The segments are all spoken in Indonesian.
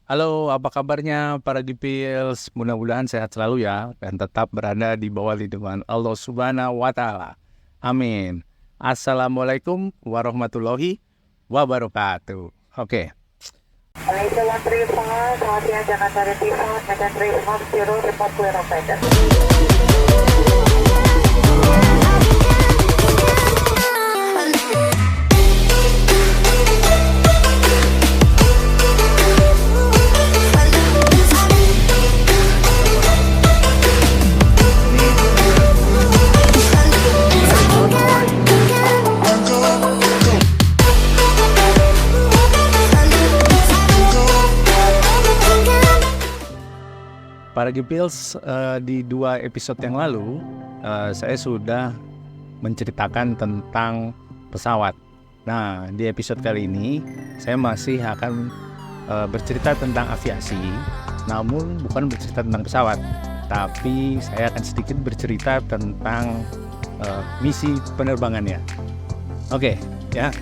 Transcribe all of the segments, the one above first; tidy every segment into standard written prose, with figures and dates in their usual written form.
Halo, apa kabarnya para Gipils? Mudah-mudahan sehat selalu ya dan tetap berada di bawah lindungan Allah Subhanahu wa Ta'ala. Amin. Assalamualaikum warahmatullahi wabarakatuh. Oke. Malaysia 135, selamat siang Jakarta Revival, Medan 350, report clear operator. Para Gipils, di 2 episode yang lalu saya sudah menceritakan tentang pesawat. Nah, di episode kali ini saya masih akan bercerita tentang aviasi, namun bukan bercerita tentang pesawat, tapi saya akan sedikit bercerita tentang misi penerbangannya. Oke, ya.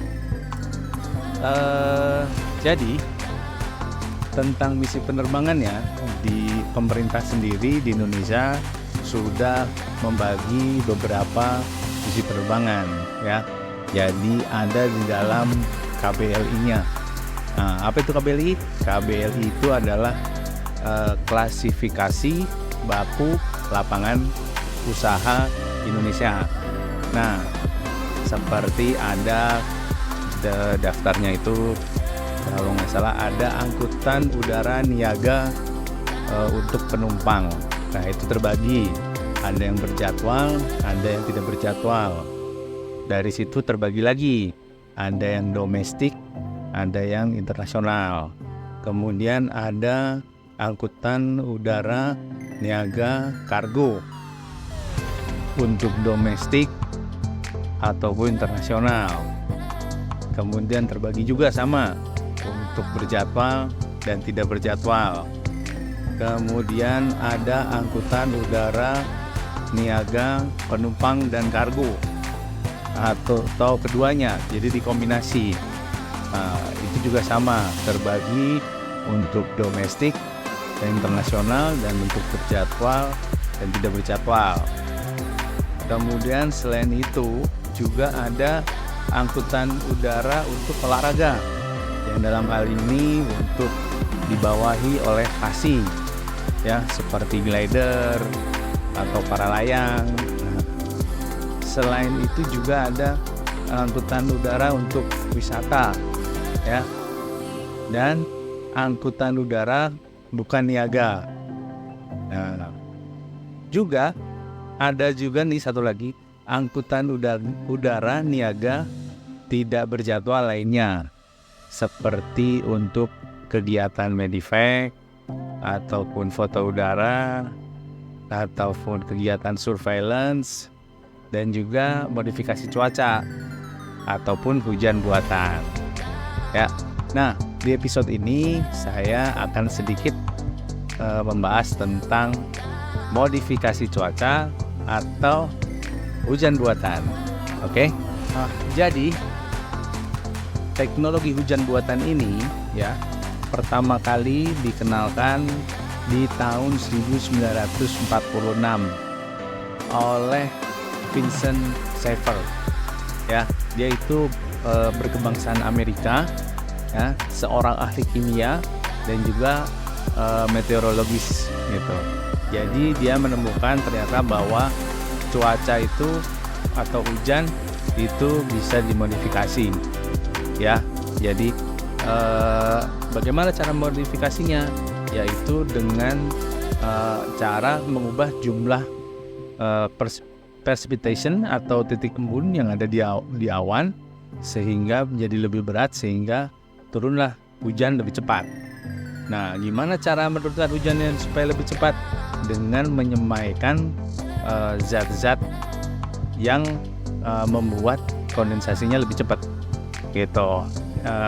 Jadi tentang misi penerbangannya, di pemerintah sendiri di Indonesia sudah membagi beberapa misi penerbangan ya. Jadi ada di dalam KBLI-nya. Nah, apa itu KBLI? KBLI itu adalah klasifikasi baku lapangan usaha Indonesia. Nah, seperti ada daftarnya itu, kalau nggak salah ada angkutan udara niaga untuk penumpang. Nah, itu terbagi, ada yang berjadwal, ada yang tidak berjadwal. Dari situ terbagi lagi, ada yang domestik, ada yang internasional. Kemudian ada angkutan udara niaga kargo untuk domestik ataupun internasional. Kemudian terbagi juga sama untuk berjadwal dan tidak berjadwal. Kemudian ada angkutan udara niaga penumpang dan kargo atau keduanya, jadi dikombinasi. Itu juga sama, terbagi untuk domestik dan internasional dan untuk berjadwal dan tidak berjadwal. Kemudian selain itu juga ada angkutan udara untuk olahraga, yang dalam hal ini untuk dibawahi oleh FASI ya, seperti glider atau para layang. Selain itu juga ada angkutan udara untuk wisata ya, dan angkutan udara bukan niaga. Nah, juga ada juga nih satu lagi, angkutan udara niaga tidak berjadwal lainnya, seperti untuk kegiatan medevac ataupun foto udara ataupun kegiatan surveillance dan juga modifikasi cuaca ataupun hujan buatan ya. Nah, di episode ini saya akan sedikit membahas tentang modifikasi cuaca atau hujan buatan. Oke. Jadi teknologi hujan buatan ini ya pertama kali dikenalkan di tahun 1946 oleh Vincent Schaefer ya. Dia itu berkebangsaan Amerika ya, seorang ahli kimia dan juga meteorologis gitu. Jadi dia menemukan ternyata bahwa cuaca itu atau hujan itu bisa dimodifikasi ya. Jadi bagaimana cara modifikasinya? Yaitu dengan cara mengubah jumlah precipitation atau titik embun yang ada di awan sehingga menjadi lebih berat, sehingga turunlah hujan lebih cepat. Nah, gimana cara menurunkan hujannya supaya lebih cepat? Dengan menyemaikan zat-zat yang membuat kondensasinya lebih cepat gitu.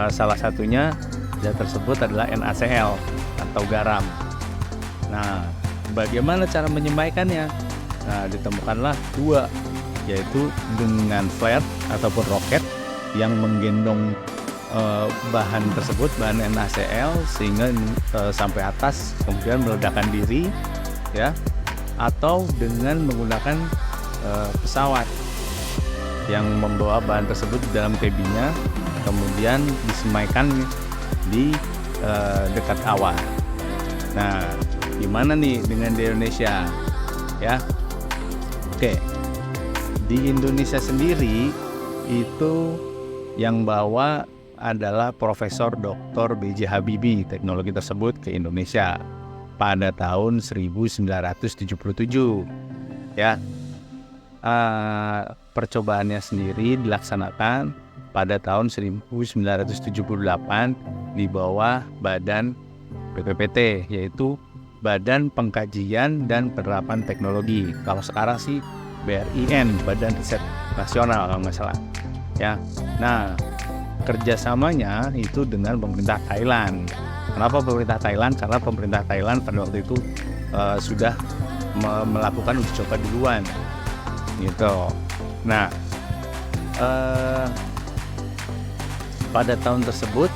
Salah satunya zat tersebut adalah NaCl atau garam. Nah, bagaimana cara menyemaikannya? Nah, ditemukanlah 2, yaitu dengan flare ataupun roket yang menggendong bahan tersebut, bahan NaCl, sehingga sampai atas kemudian meledakkan diri, ya, atau dengan menggunakan pesawat yang membawa bahan tersebut di dalam kabinnya, kemudian disemaikan di dekat awan. Nah, gimana nih dengan di Indonesia, ya? Oke, di Indonesia sendiri itu yang bawa adalah Profesor Dr. B.J. Habibie teknologi tersebut ke Indonesia pada tahun 1977, ya. Percobaannya sendiri dilaksanakan pada tahun 1978 di bawah Badan BPPT, yaitu Badan Pengkajian dan Penerapan Teknologi. Kalau sekarang sih BRIN, Badan Riset Nasional kalau nggak salah, ya. Nah, kerjasamanya itu dengan pemerintah Thailand. Kenapa pemerintah Thailand? Karena pemerintah Thailand pada waktu itu sudah melakukan uji coba duluan, gitu. Nah, pada tahun tersebut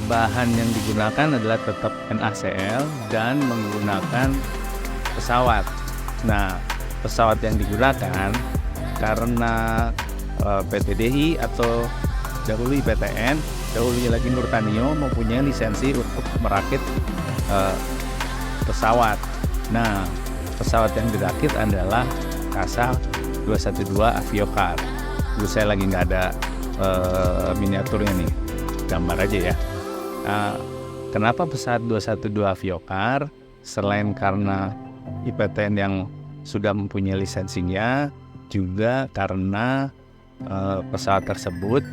bahan yang digunakan adalah tetap NaCl dan menggunakan pesawat. Nah, pesawat yang digunakan karena PT.DI atau dahulu IPTN, dahulunya lagi Nurtanio, mempunyai lisensi untuk merakit pesawat. Nah, pesawat yang dirakit adalah KASA 212 Aviocar. Dulu saya lagi nggak ada miniaturnya nih, gambar aja ya. Kenapa pesawat 212 Aviocar? Selain karena IPTN yang sudah mempunyai lisensinya, juga karena pesawat tersebut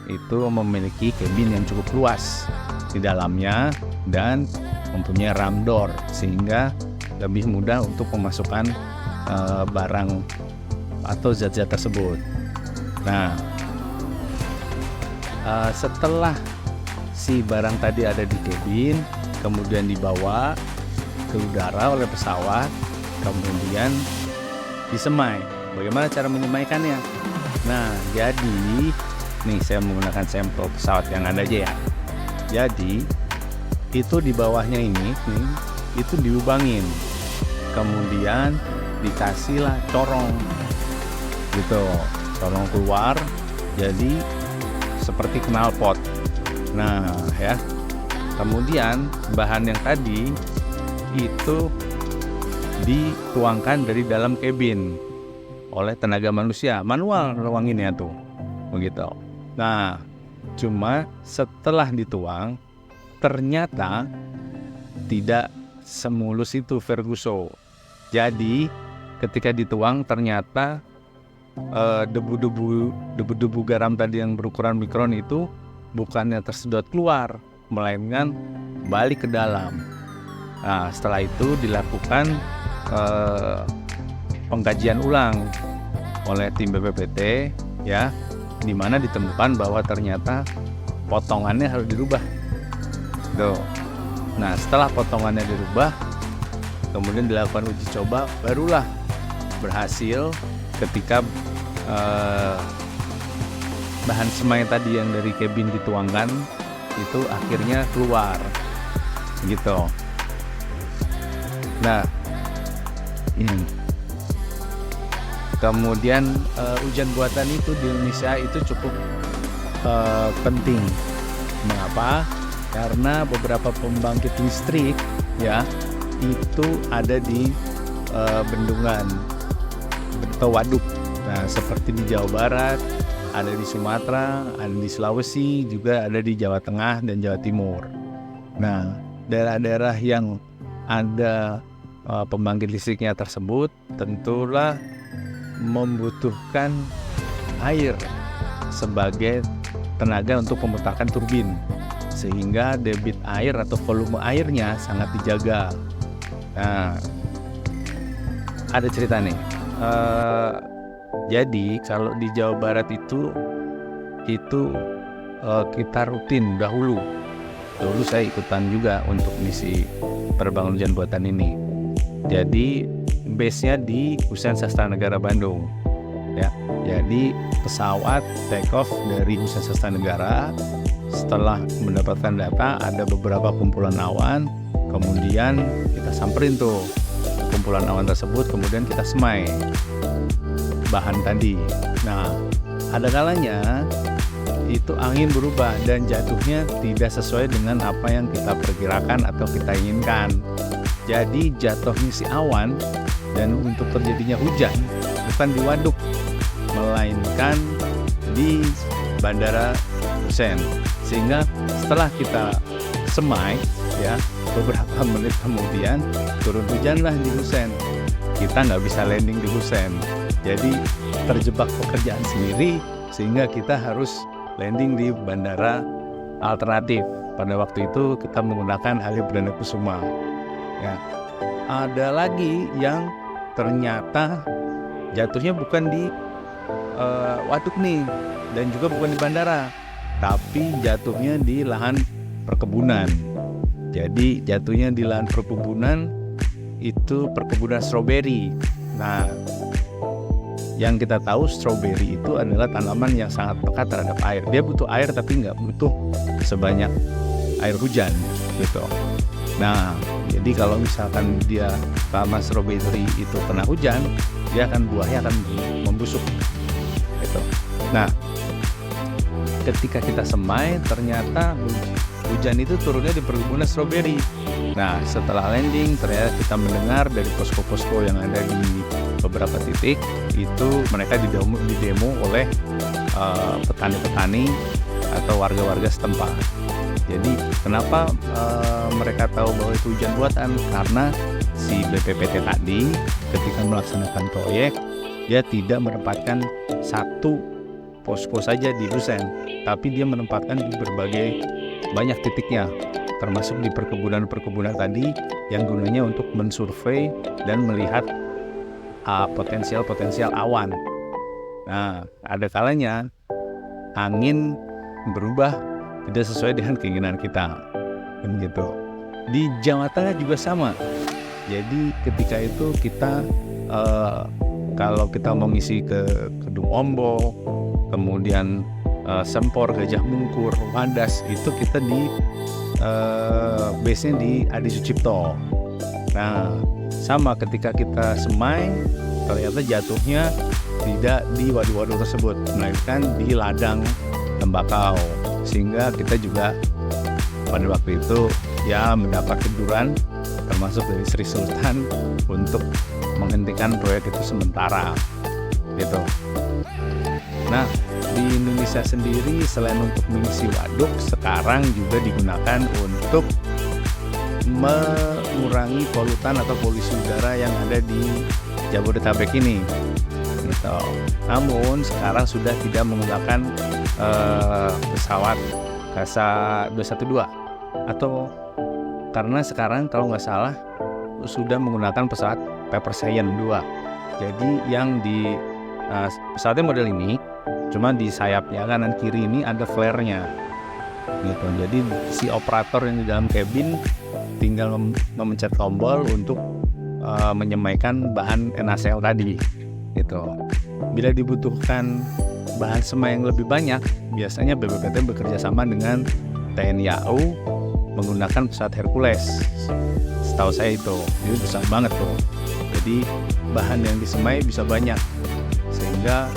itu memiliki kabin yang cukup luas di dalamnya dan mempunyai ram door, sehingga lebih mudah untuk memasukkan barang atau zat-zat tersebut. Nah, setelah si barang tadi ada di kabin, kemudian dibawa ke udara oleh pesawat, kemudian disemai. Bagaimana cara menyemaikannya? Nah, jadi nih saya menggunakan sampel pesawat yang ada aja ya. Jadi itu di bawahnya ini nih, itu dilubangin, kemudian dikasihlah corong, gitu, corong keluar, jadi seperti knalpot. Nah, ya, kemudian bahan yang tadi itu dituangkan dari dalam kabin oleh tenaga manusia, manual nuanginnya tuh, begitu. Nah, cuma setelah dituang ternyata tidak semulus itu Ferguson. Jadi ketika dituang ternyata debu-debu garam tadi yang berukuran mikron itu bukannya tersedot keluar, melainkan balik ke dalam. Nah, setelah itu dilakukan pengkajian ulang oleh tim BPPT, ya, di mana ditemukan bahwa ternyata potongannya harus dirubah. Tuh. Nah, setelah potongannya dirubah, kemudian dilakukan uji coba, barulah berhasil ketika bahan semai tadi yang dari kabin dituangkan itu akhirnya keluar, gitu. Nah, kemudian ujian buatan itu di Indonesia itu cukup penting. Mengapa? Karena beberapa pembangkit listrik, ya, itu ada di bendungan atau waduk. Nah, seperti di Jawa Barat, ada di Sumatera, ada di Sulawesi, juga ada di Jawa Tengah dan Jawa Timur. Nah, daerah-daerah yang ada pembangkit listriknya tersebut tentulah membutuhkan air sebagai tenaga untuk memutarkan turbin, sehingga debit air atau volume airnya sangat dijaga. Nah, ada cerita nih. Jadi kalau di Jawa Barat itu kita rutin dahulu saya ikutan juga untuk misi penerbangan ujian buatan ini. Jadi base-nya di Hussein Sastra Negara Bandung, ya. Jadi pesawat take off dari Husen Sastra Negara, setelah mendapatkan data ada beberapa kumpulan awan, kemudian kita samperin tuh kumpulan awan tersebut, kemudian kita semai bahan tadi. Nah, ada kalanya itu angin berubah dan jatuhnya tidak sesuai dengan apa yang kita perkirakan atau kita inginkan. Jadi jatuhnya si awan dan untuk terjadinya hujan bukan di waduk, melainkan di Bandara Husen. Sehingga setelah kita semai, ya, beberapa menit kemudian turun hujanlah di Husen. Kita nggak bisa landing di Husen. Jadi terjebak pekerjaan sendiri sehingga kita harus landing di bandara alternatif. Pada waktu itu kita menggunakan Halim Perdana Kusuma. Ya. Ada lagi yang ternyata jatuhnya bukan di waduk nih, dan juga bukan di bandara, tapi jatuhnya di lahan perkebunan. Jadi jatuhnya di lahan perkebunan, itu perkebunan stroberi. Nah, yang kita tahu stroberi itu adalah tanaman yang sangat peka terhadap air. Dia butuh air tapi nggak butuh sebanyak air hujan gitu. Nah, jadi kalau misalkan dia tanaman stroberi itu kena hujan, dia akan buahnya akan membusuk gitu. Nah, ketika kita semai ternyata hujan itu turunnya di perkebunan stroberi. Nah, setelah landing ternyata kita mendengar dari posko-posko yang ada di beberapa titik itu mereka didemo oleh petani-petani atau warga-warga setempat. Jadi kenapa mereka tahu bahwa itu hujan buatan? Karena si BPPT tadi ketika melaksanakan proyek dia tidak menempatkan satu posko saja di Husen, tapi dia menempatkan di berbagai banyak titiknya, termasuk di perkebunan-perkebunan tadi yang gunanya untuk mensurvei dan melihat potensial awan. Nah, ada kalanya angin berubah tidak sesuai dengan keinginan kita, kan gitu. Di Jawa Tengah juga sama. Jadi ketika itu kita kalau kita mau ngisi ke Kedung Ombo, kemudian Sempor, Gajah Mungkur, Wadas, itu kita di base-nya di Adi Sucipto. Nah, sama ketika kita semai, ternyata jatuhnya tidak di waduk-waduk tersebut, melainkan di ladang tembakau. Sehingga kita juga pada waktu itu ya mendapat teguran termasuk dari Sri Sultan untuk menghentikan proyek itu sementara gitu. Nah, di Indonesia sendiri selain untuk mengisi waduk, sekarang juga digunakan untuk mengurangi polutan atau polusi udara yang ada di Jabodetabek ini gitu. Namun sekarang sudah tidak menggunakan pesawat KASA 212 atau karena sekarang kalau nggak salah sudah menggunakan pesawat Pepper Science 2. Jadi yang di pesawatnya model ini cuma di sayapnya kanan kiri ini ada flare-nya gitu. Jadi si operator yang di dalam kabin tinggal memencet tombol untuk menyemaikan bahan NaCl tadi gitu. Bila dibutuhkan bahan semai yang lebih banyak, biasanya BPPT bekerja sama dengan TNI AU menggunakan pesawat Hercules. Setahu saya itu besar banget tuh. Jadi bahan yang disemai bisa banyak, sehingga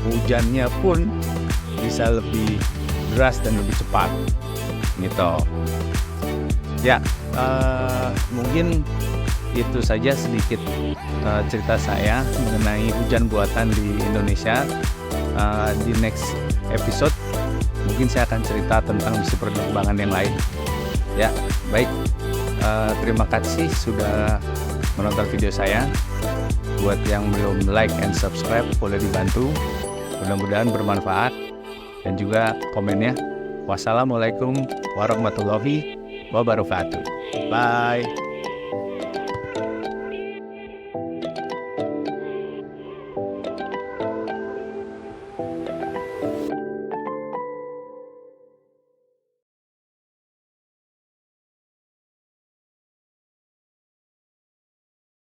hujannya pun bisa lebih deras dan lebih cepat gitu. Ya, mungkin itu saja sedikit cerita saya mengenai hujan buatan di Indonesia. Di next episode mungkin saya akan cerita tentang misi penerbangan yang lain. Ya, baik. Terima kasih sudah menonton video saya. Buat yang belum like and subscribe, boleh dibantu. Mudah-mudahan bermanfaat. Dan juga komennya. Wassalamualaikum warahmatullahi wabarakatuh. Bye.